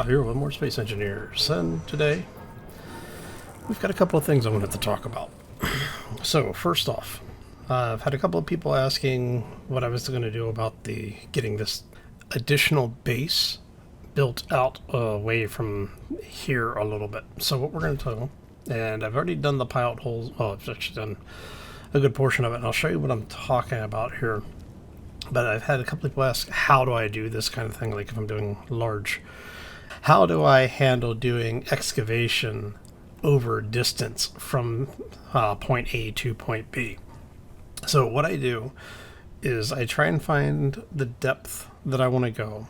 here with more Space Engineers, and today we've got a couple of things I wanted to talk about. So first off, I've had a couple of people asking what I was going to do about getting this additional base built out away from here a little bit. So what we're going to do, and I've already done the pilot holes, well, I've actually done a good portion of it, and I'll show you what I'm talking about here. But I've had a couple of people ask, how do I do this kind of thing, like if I'm doing large? How do I handle doing excavation over distance from point A to point B? So what I do is I try and find the depth that I want to go.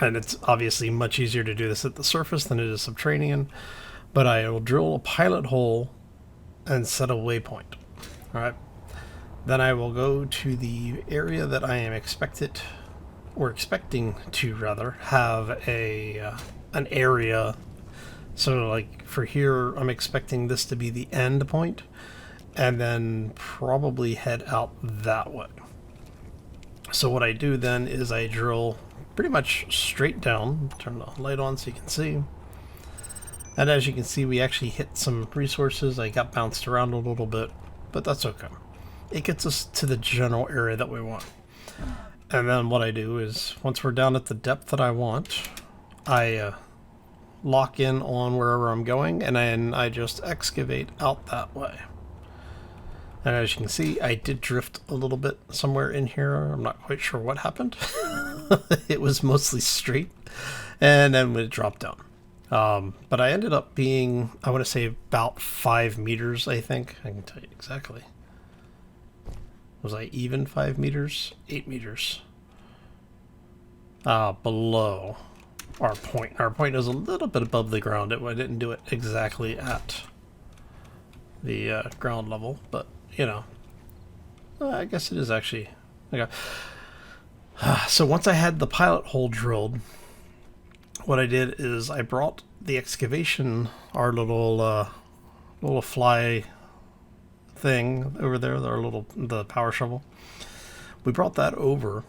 And it's obviously much easier to do this at the surface than it is subterranean. But I will drill a pilot hole and set a waypoint. All right. Then I will go to the area that I am expecting to have an area. So like for here, I'm expecting this to be the end point, and then probably head out that way. So what I do then is I drill pretty much straight down. Turn the light on so you can see. And as you can see, we actually hit some resources. I got bounced around a little bit, but that's okay. It gets us to the general area that we want. And then what I do is, once we're down at the depth that I want, I lock in on wherever I'm going, and then I just excavate out that way. And as you can see, I did drift a little bit somewhere in here. I'm not quite sure what happened. It was mostly straight, and then it dropped down. But I ended up being, I want to say, about 5 meters, I think. I can tell you exactly. Was I even 5 meters? 8 meters. Below our point. Our point is a little bit above the ground. I didn't do it exactly at the ground level, but, you know, I guess it is actually. Okay. So once I had the pilot hole drilled, what I did is I brought the excavation, our little fly thing over there, the power shovel. We brought that over,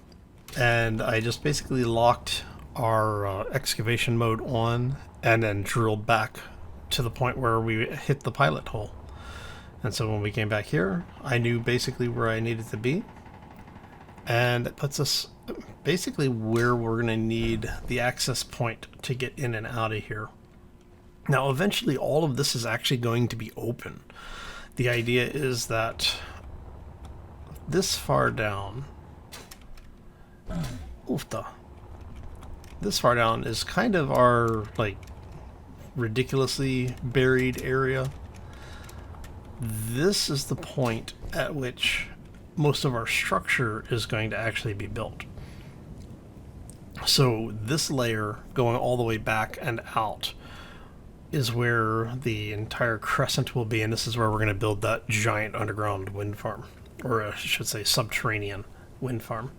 and I just basically locked our excavation mode on, and then drilled back to the point where we hit the pilot hole. And so when we came back here, I knew basically where I needed to be, and it puts us basically where we're going to need the access point to get in and out of here. Now eventually all of this is actually going to be open. The idea is that this far down, this far down is kind of our like ridiculously buried area. This is the point at which most of our structure is going to actually be built. So this layer going all the way back and out is where the entire crescent will be, and this is where we're going to build that giant underground wind farm, or I should say subterranean wind farm.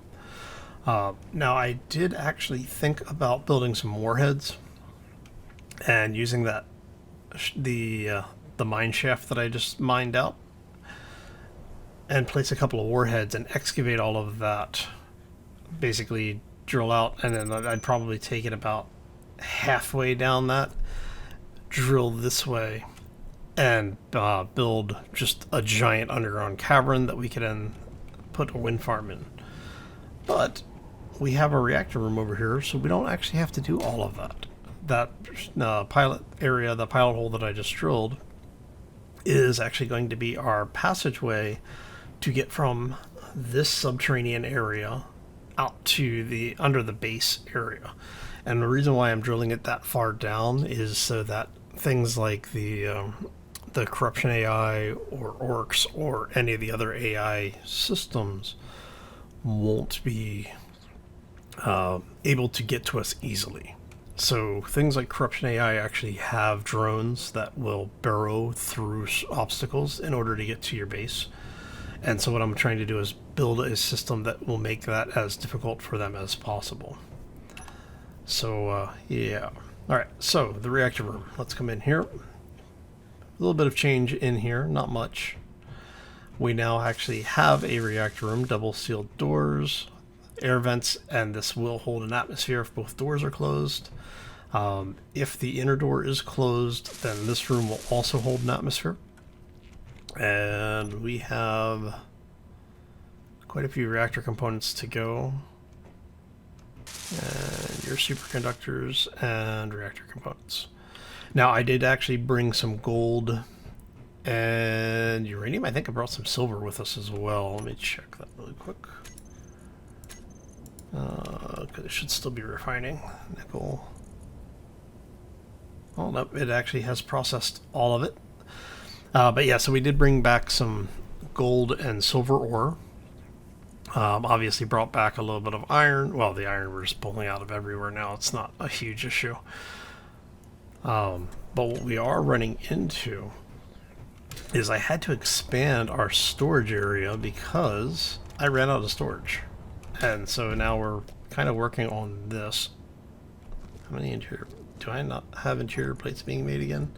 Now I did actually think about building some warheads and using the mine shaft that I just mined out, and place a couple of warheads and excavate all of that, basically drill out, and then I'd probably take it about halfway down that, drill this way, and build just a giant underground cavern that we could then put a wind farm in. But we have a reactor room over here, so we don't actually have to do all of that. That pilot area, the pilot hole that I just drilled, is actually going to be our passageway to get from this subterranean area out to under the base area. And the reason why I'm drilling it that far down is so that things like the corruption AI or orcs or any of the other AI systems won't be able to get to us easily. So things like corruption AI actually have drones that will burrow through obstacles in order to get to your base. And so what I'm trying to do is build a system that will make that as difficult for them as possible. So, yeah. Alright, so the reactor room. Let's come in here. A little bit of change in here, not much. We now actually have a reactor room, double sealed doors, air vents, and this will hold an atmosphere if both doors are closed. If the inner door is closed, then this room will also hold an atmosphere. And we have quite a few reactor components to go. And your superconductors and reactor components. Now, I did actually bring some gold and uranium. I think I brought some silver with us as well. Let me check that really quick. Because it should still be refining. Nickel. Oh, nope, it actually has processed all of it. But yeah, so we did bring back some gold and silver ore. Obviously brought back a little bit of iron. Well, the iron we're just pulling out of everywhere now. It's not a huge issue. But what we are running into is I had to expand our storage area because I ran out of storage. And so now we're kind of working on this. How many interior... Do I not have interior plates being made again?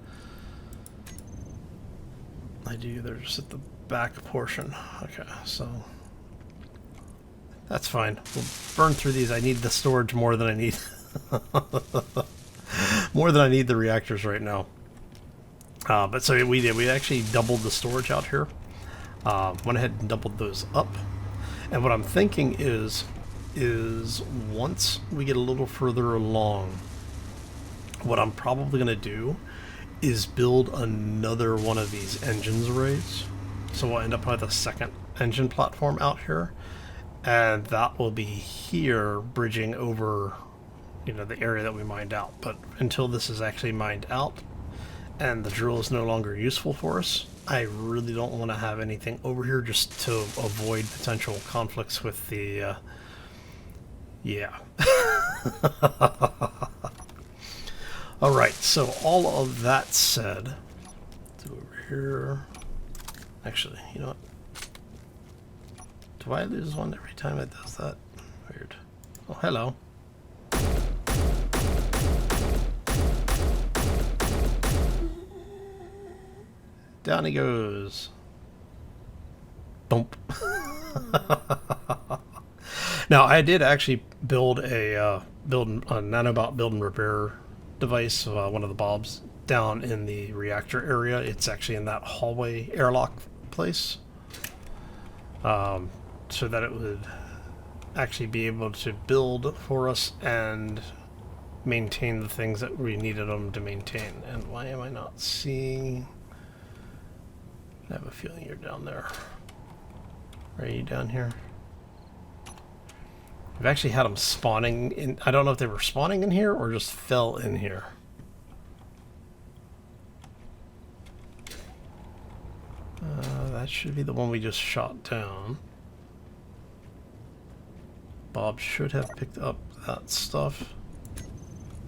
I do. They're just at the back portion. Okay, so... That's fine. We'll burn through these. I need the storage more than I need... more than I need the reactors right now. But so we did. We actually doubled the storage out here. Went ahead and doubled those up. And what I'm thinking is once we get a little further along, what I'm probably going to do is build another one of these engines arrays. So we'll end up with a second engine platform out here. And that will be here bridging over, you know, the area that we mined out. But until this is actually mined out and the drill is no longer useful for us, I really don't want to have anything over here just to avoid potential conflicts with the, yeah. Alright, so all of that said, let's go over here. Actually, you know what? Do I lose one every time it does that? Weird. Oh, hello. Down he goes. Bump. Now, I did actually build a Nanobot Build and Repair device, one of the bobs, down in the reactor area. It's actually in that hallway airlock place. So that it would actually be able to build for us and maintain the things that we needed them to maintain. And why am I not seeing... I have a feeling you're down there. Are you down here? I've actually had them spawning in... I don't know if they were spawning in here or just fell in here. That should be the one we just shot down. Bob should have picked up that stuff.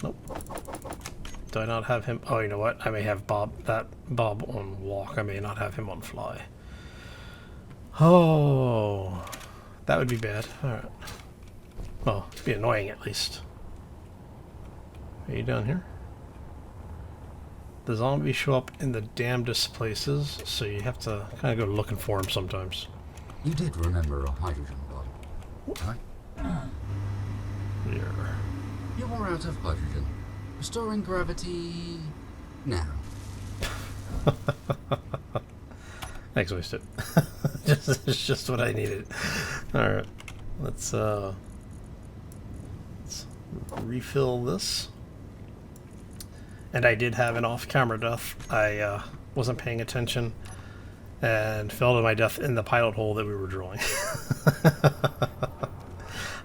Nope. Do I not have him? Oh, you know what? I may have Bob on walk. I may not have him on fly. Oh, that would be bad. Alright. Well, it'd be annoying at least. Are you down here? The zombies show up in the damnedest places, so you have to kind of go looking for them sometimes. You did remember a hydrogen bomb, right? Here. You are out of hydrogen. Restoring gravity now. Thanks, Wasted. It's just what I needed. Alright. Let's refill this. And I did have an off-camera death. I wasn't paying attention and fell to my death in the pilot hole that we were drilling.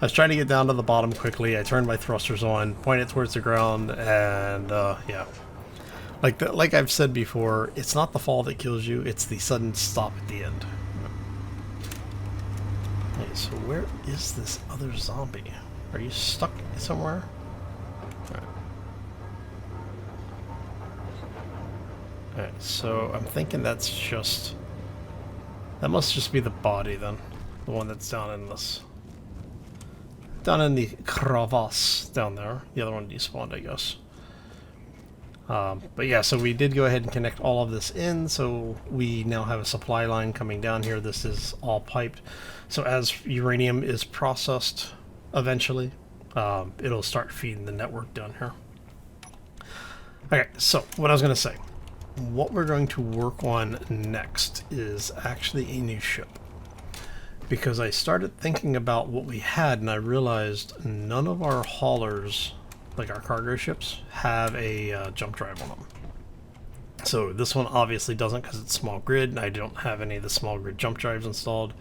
I was trying to get down to the bottom quickly. I turned my thrusters on, pointed towards the ground, and yeah. Like I've said before, it's not the fall that kills you, it's the sudden stop at the end. Okay, so where is this other zombie? Are you stuck somewhere? Alright, so I'm thinking that's just... That must just be the body then. The one that's down in this... Down in the crevasse down there. The other one despawned, I guess. But yeah, so we did go ahead and connect all of this in, so we now have a supply line coming down here. This is all piped. So as uranium is processed eventually, it'll start feeding the network down here. Okay, so what I was going to say, what we're going to work on next is actually a new ship. Because I started thinking about what we had and I realized none of our haulers, like our cargo ships, have a jump drive on them. So this one obviously doesn't because it's small grid, and I don't have any of the small grid jump drives installed,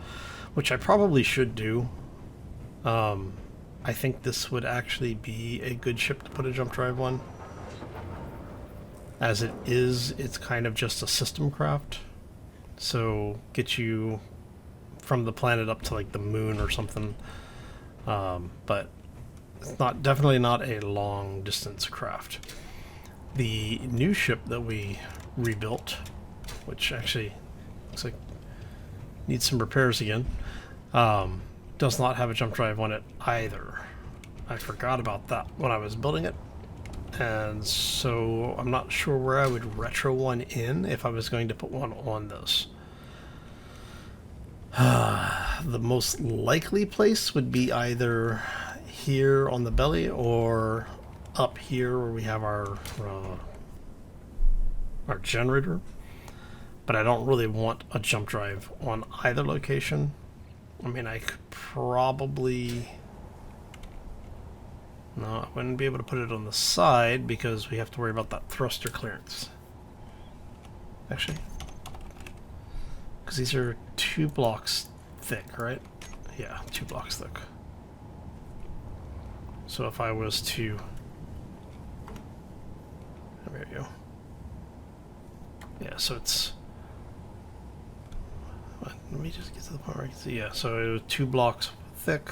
which I probably should do. I think this would actually be a good ship to put a jump drive on. As it is, it's kind of just a system craft. So get you from the planet up to like the moon or something. But it's definitely not a long distance craft. The new ship that we rebuilt, which actually looks like needs some repairs again, does not have a jump drive on it either. I forgot about that when I was building it, and so I'm not sure where I would retro one in if I was going to put one on this. The most likely place would be either here on the belly or up here where we have our generator, but I don't really want a jump drive on either location. I mean, I could probably... No, I wouldn't be able to put it on the side because we have to worry about that thruster clearance. Actually, because these are 2 blocks thick, right? Yeah, 2 blocks thick. So if I was to... There we go. Yeah, so it's... Let me just get to the point where I can see. Yeah, so it was 2 blocks thick.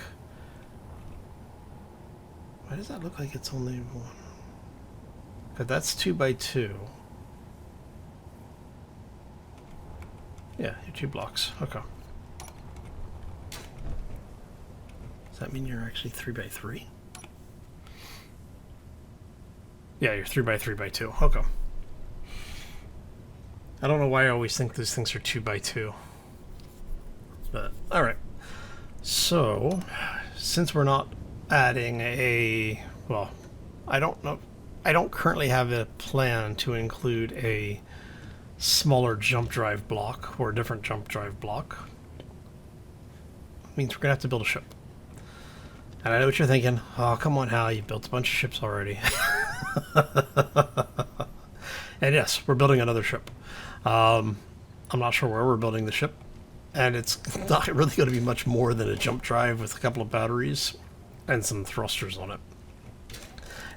Why does that look like it's only 1? Because that's 2 by 2. Yeah, you're 2 blocks. Okay. Does that mean you're actually 3 by 3? Yeah, you're 3 by 3 by 2. Okay. I don't know why I always think these things are 2 by 2. But, alright. So, since we're not adding a... Well, I don't know. I don't currently have a plan to include a smaller jump drive block or a different jump drive block. It means we're going to have to build a ship. And I know what you're thinking. Oh, come on, Hal. You've built a bunch of ships already. And yes, we're building another ship. I'm not sure where we're building the ship. And it's not really going to be much more than a jump drive with a couple of batteries and some thrusters on it.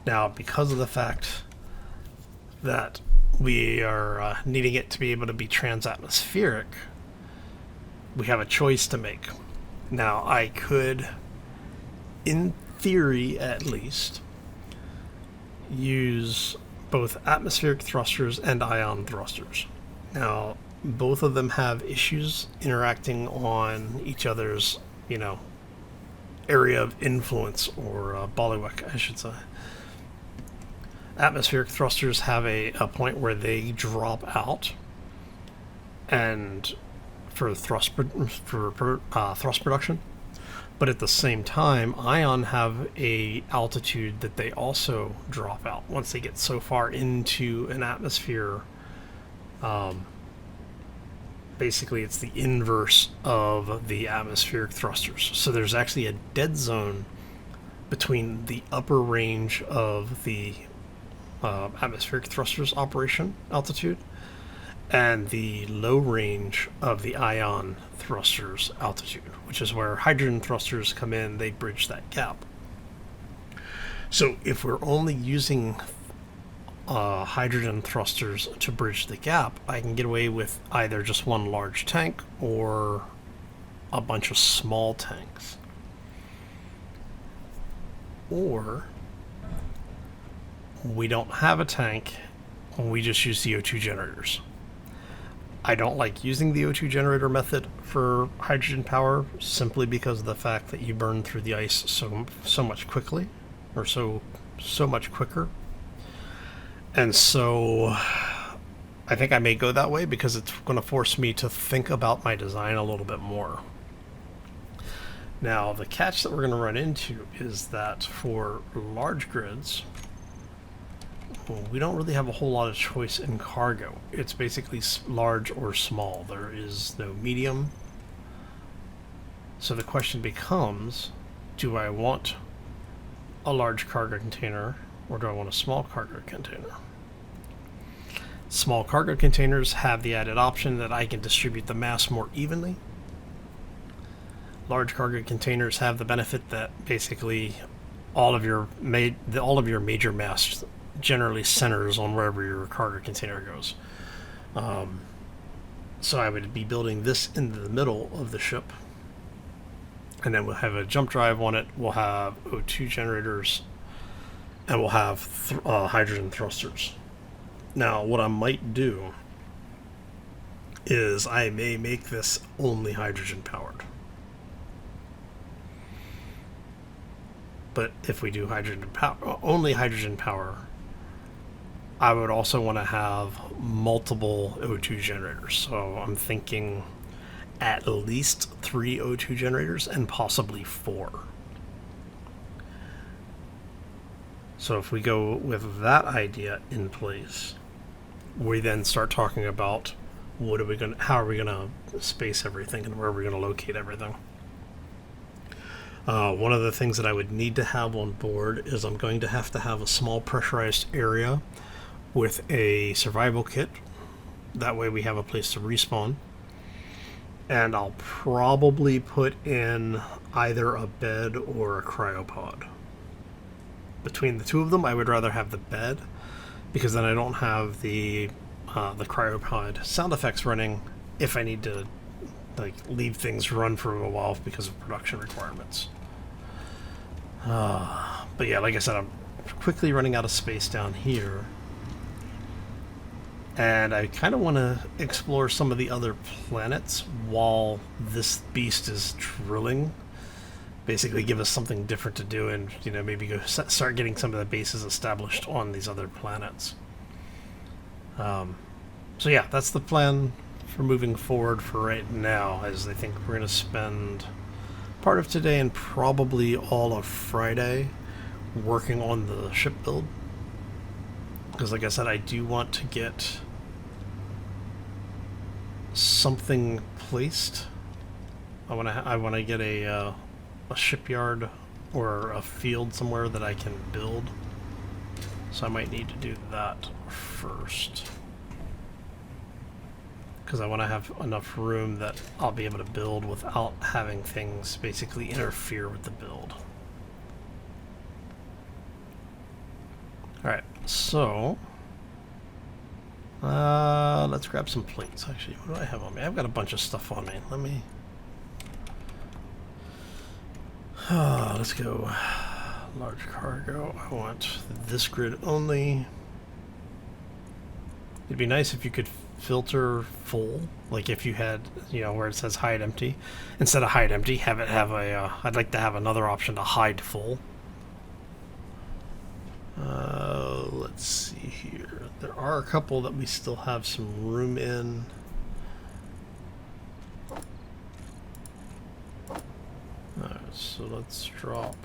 Now, because of the fact that we are needing it to be able to be transatmospheric, we have a choice to make. Now, I could, in theory at least, use both atmospheric thrusters and ion thrusters. Now, both of them have issues interacting on each other's, area of influence, or bailiwick, I should say. Atmospheric thrusters have a point where they drop out, and for thrust production. But at the same time, ion have a altitude that they also drop out once they get so far into an atmosphere. Basically, it's the inverse of the atmospheric thrusters. So there's actually a dead zone between the upper range of the atmospheric thrusters operation altitude and the low range of the ion thrusters altitude, which is where hydrogen thrusters come in. They bridge that gap. So if we're only using hydrogen thrusters to bridge the gap, I can get away with either just one large tank or a bunch of small tanks. Or we don't have a tank, we just use the O2 generators. I don't like using the O2 generator method for hydrogen power simply because of the fact that you burn through the ice so much quickly, or so much quicker. And so I think I may go that way because it's going to force me to think about my design a little bit more. Now, the catch that we're going to run into is that for large grids, we don't really have a whole lot of choice in cargo. It's basically large or small. There is no medium. So the question becomes, do I want a large cargo container or do I want a small cargo container? Small cargo containers have the added option that I can distribute the mass more evenly. Large cargo containers have the benefit that basically all of your major mass generally centers on wherever your cargo container goes. So I would be building this into the middle of the ship, and then we'll have a jump drive on it. We'll have O2 generators, and we'll have hydrogen thrusters. Now, what I might do is I may make this only hydrogen powered. But if we do only hydrogen power, I would also want to have multiple O2 generators. So I'm thinking at least 3 O2 generators and possibly 4. So if we go with that idea in place, we then start talking about how are we gonna space everything and where are we gonna locate everything. One of the things that I would need to have on board is I'm going to have a small pressurized area with a survival kit. That way we have a place to respawn. And I'll probably put in either a bed or a cryopod. Between the two of them, I would rather have the bed, because then I don't have the cryopod sound effects running if I need to leave things run for a while because of production requirements. But yeah, like I said, I'm quickly running out of space down here. And I kind of want to explore some of the other planets while this beast is drilling. Basically give us something different to do and, maybe go start getting some of the bases established on these other planets. So yeah, that's the plan for moving forward for right now, as I think we're going to spend part of today and probably all of Friday working on the ship build. Because like I said, I do want to get something placed. I want to get a shipyard or a field somewhere that I can build. So I might need to do that first, because I want to have enough room that I'll be able to build without having things basically interfere with the build. Alright, so let's grab some plates. Actually, what do I have on me? I've got a bunch of stuff on me. Let's go large cargo. I want this grid only. It'd be nice if you could filter full, like if you had, where it says hide empty, instead of hide empty, have it have I'd like to have another option to hide full. Let's see here. There are a couple that we still have some room in. Alright, so let's drop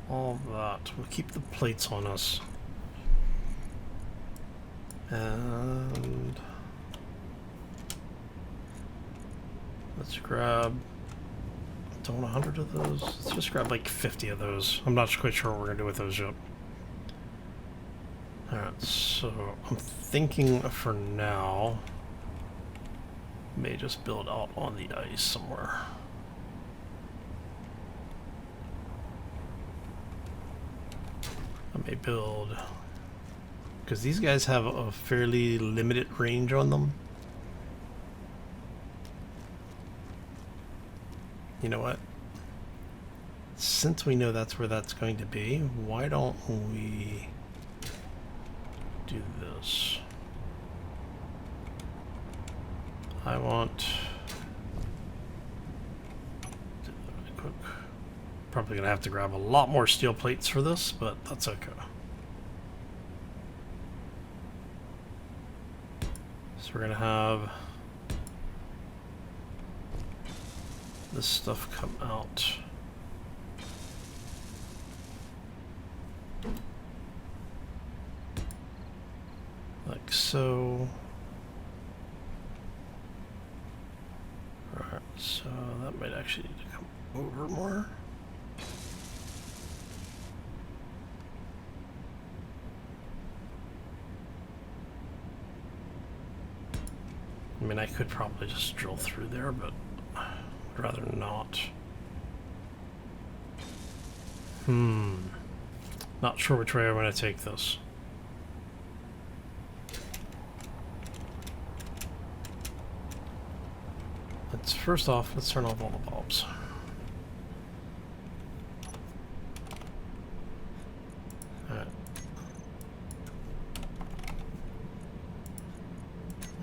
all that. We'll keep the plates on us. And let's grab, don't want 100 of those. Let's just grab like 50 of those. I'm not quite sure what we're going to do with those yet. Alright, so I'm thinking for now, may just build out on the ice somewhere. I may build, because these guys have a fairly limited range on them. You know what? Since we know that's where that's going to be, why don't we do this? I want... quick. Probably going to have to grab a lot more steel plates for this, but that's okay. So we're going to have this stuff come out. so... Alright, so that might actually need to come over more. I mean, I could probably just drill through there, but I'd rather not. Not sure which way I want to take this. First off, let's turn off all the bulbs. Alright.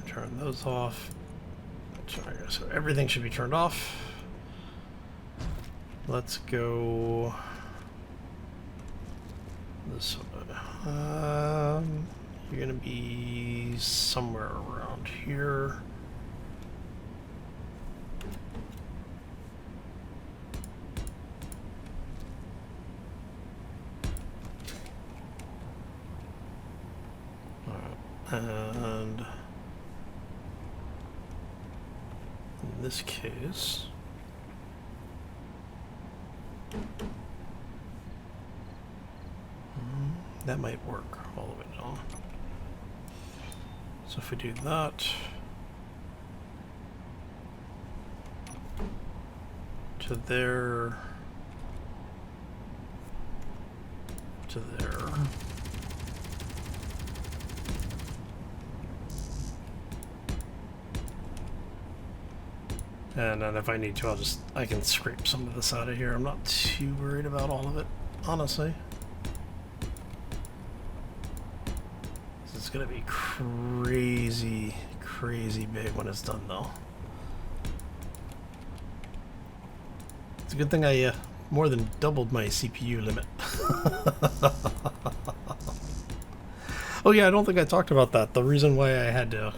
Turn those off. So everything should be turned off. Let's go this way. You're gonna be somewhere around here. And in this case, that might work all the way down. So if we do that to there, to there. And then if I need to, I can scrape some of this out of here. I'm not too worried about all of it, honestly. This is gonna be crazy, crazy big when it's done though. It's a good thing I more than doubled my CPU limit. Oh yeah, I don't think I talked about that. The reason why I had to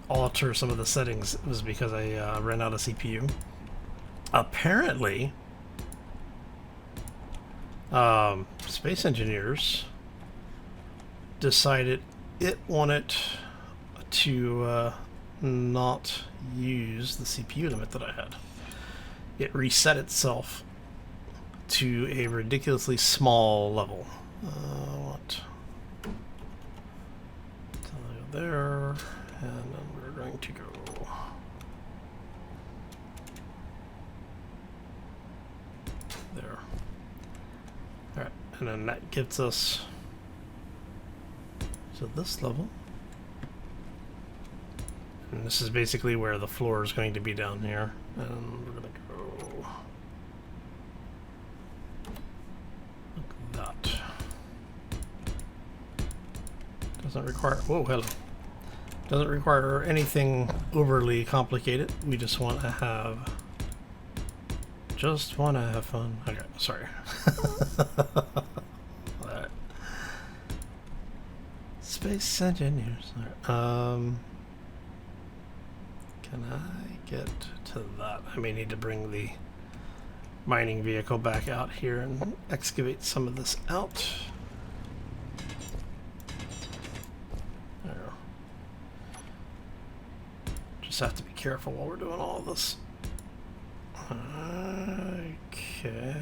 alter some of the settings was because I ran out of CPU. Apparently, Space Engineers decided it wanted to not use the CPU limit that I had. It reset itself to a ridiculously small level. What? There, and then we're going to go there. Alright, and then that gets us to this level. And this is basically where the floor is going to be down here. And we're going to go like that. Doesn't require, whoa, hello. Doesn't require anything overly complicated. We just want to have fun. Okay, sorry. Alright. Space Engineers. Right. Can I get to that? I may need to bring the mining vehicle back out here and excavate some of this out. Just have to be careful while we're doing all this. Okay.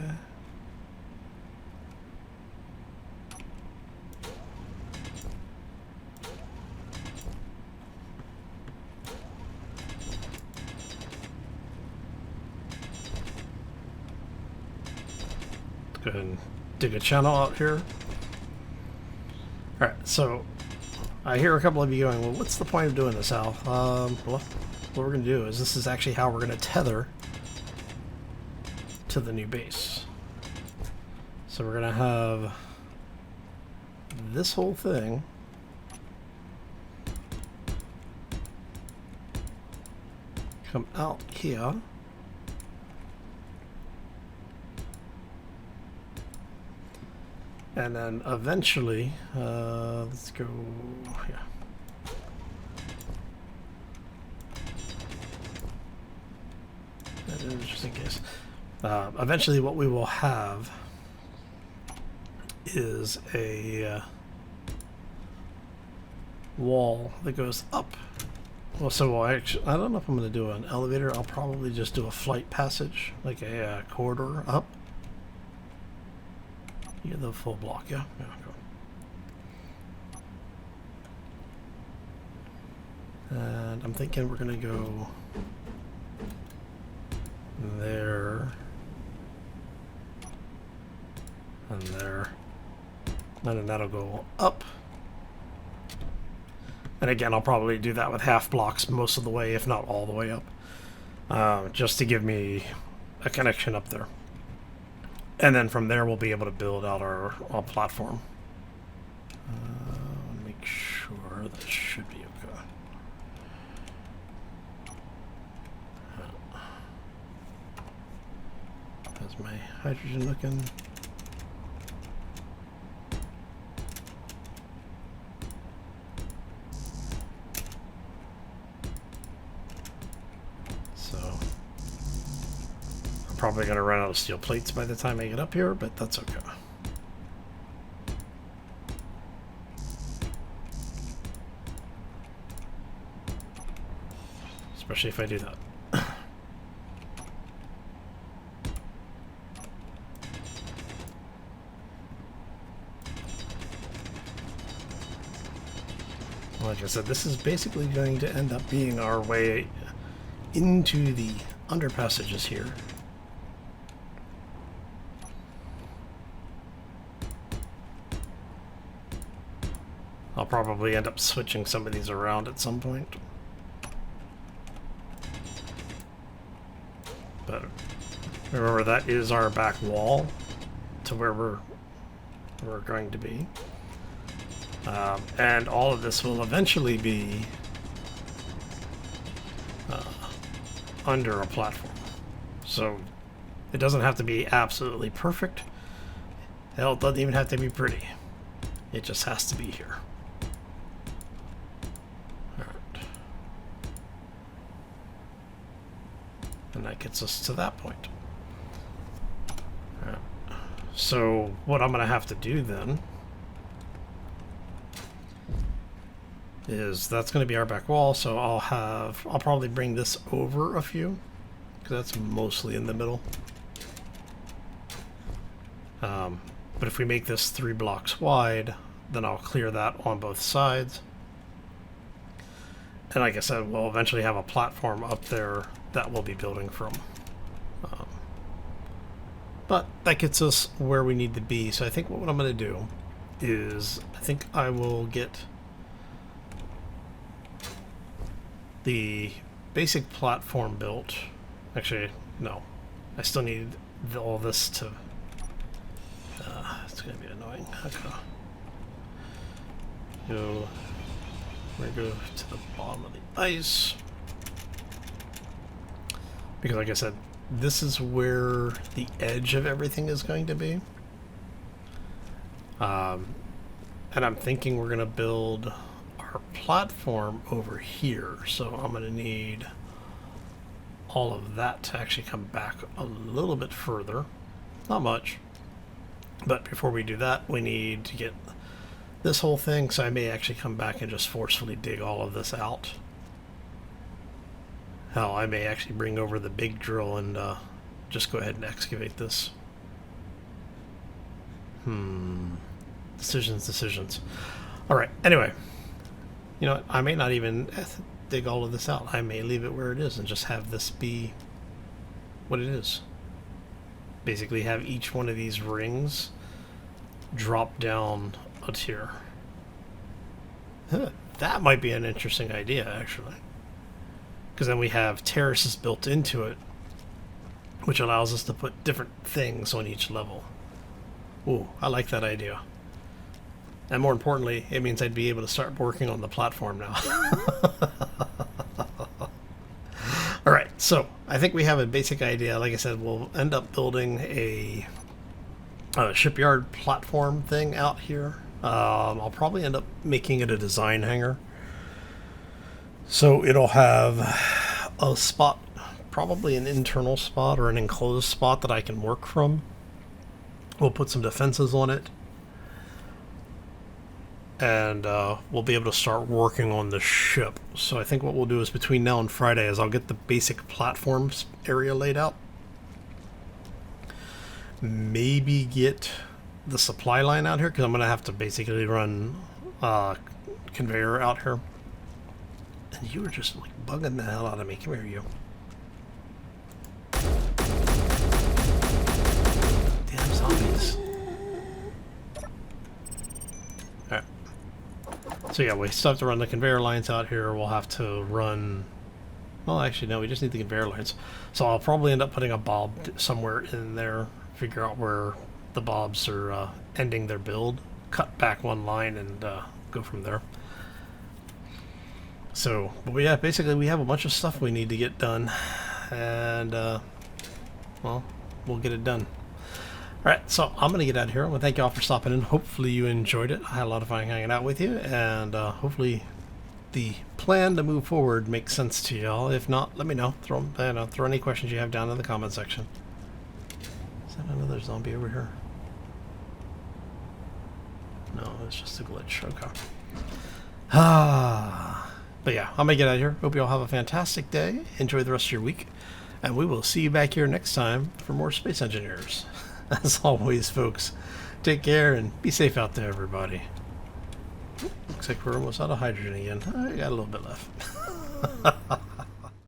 Let's go ahead and dig a channel out here. Alright, so I hear a couple of you going, well, what's the point of doing this, Al? Well, what we're going to do is this is actually how we're going to tether to the new base. So we're going to have this whole thing come out here. And then eventually, let's go, yeah. Just in case. Eventually what we will have is a wall that goes up. Well, so I don't know if I'm going to do an elevator. I'll probably just do a flight passage, like a corridor up. You get the full block, yeah? Yeah, cool. And I'm thinking we're going to go there and there. And then that'll go up. And again, I'll probably do that with half blocks most of the way, if not all the way up, just to give me a connection up there. And then from there, we'll be able to build out our platform. Make sure that should be okay. How's my hydrogen looking? Probably going to run out of steel plates by the time I get up here, but that's okay. Especially if I do that. Like I said, this is basically going to end up being our way into the underpassages here. I'll probably end up switching some of these around at some point. But remember, that is our back wall to where we're going to be. And all of this will eventually be under a platform. So it doesn't have to be absolutely perfect. Hell, it doesn't even have to be pretty. It just has to be here. And that gets us to that point. Right. So what I'm going to have to do then is that's going to be our back wall. So I'll probably bring this over a few, because that's mostly in the middle. But if we make this 3 blocks wide, then I'll clear that on both sides. And like I said, we'll eventually have a platform up there that we'll be building from. But that gets us where we need to be. So I think what I'm going to do is, I think I will get the basic platform built. Actually, no. I still need all this to... it's going to be annoying. Okay. We're going to go to the bottom of the ice. Because like I said, this is where the edge of everything is going to be. And I'm thinking we're going to build our platform over here. So I'm going to need all of that to actually come back a little bit further. Not much. But before we do that, we need to get this whole thing. So I may actually come back and just forcefully dig all of this out. Hell, I may actually bring over the big drill and just go ahead and excavate this. Decisions. Alright, anyway. You know what? I may not even dig all of this out. I may leave it where it is and just have this be what it is. Basically have each one of these rings drop down a tier. That might be an interesting idea, actually. Because then we have terraces built into it, which allows us to put different things on each level. Ooh, I like that idea. And more importantly, it means I'd be able to start working on the platform now. Alright, so I think we have a basic idea. Like I said, we'll end up building a shipyard platform thing out here. I'll probably end up making it a design hangar. So it'll have a spot, probably an internal spot or an enclosed spot that I can work from. We'll put some defenses on it. and we'll be able to start working on the ship. So I think what we'll do is between now and Friday is I'll get the basic platforms area laid out. Maybe get the supply line out here, because I'm going to have to basically run conveyor out here. And you were just like bugging the hell out of me. Come here, you. Damn zombies. Alright. So yeah, we still have to run the conveyor lines out here. We'll have to run... Well, actually, no, we just need the conveyor lines. So I'll probably end up putting a bob somewhere in there. Figure out where the bobs are ending their build. Cut back one line and go from there. So, but yeah, basically we have a bunch of stuff we need to get done. And, well, we'll get it done. Alright, so I'm going to get out of here. I want to thank you all for stopping in. Hopefully you enjoyed it. I had a lot of fun hanging out with you. And hopefully the plan to move forward makes sense to y'all. If not, let me know. Throw any questions you have down in the comment section. Is that another zombie over here? No, it's just a glitch. Okay. But yeah, I'm going to get out of here. Hope you all have a fantastic day. Enjoy the rest of your week. And we will see you back here next time for more Space Engineers. As always, folks, take care and be safe out there, everybody. Looks like we're almost out of hydrogen again. I got a little bit left.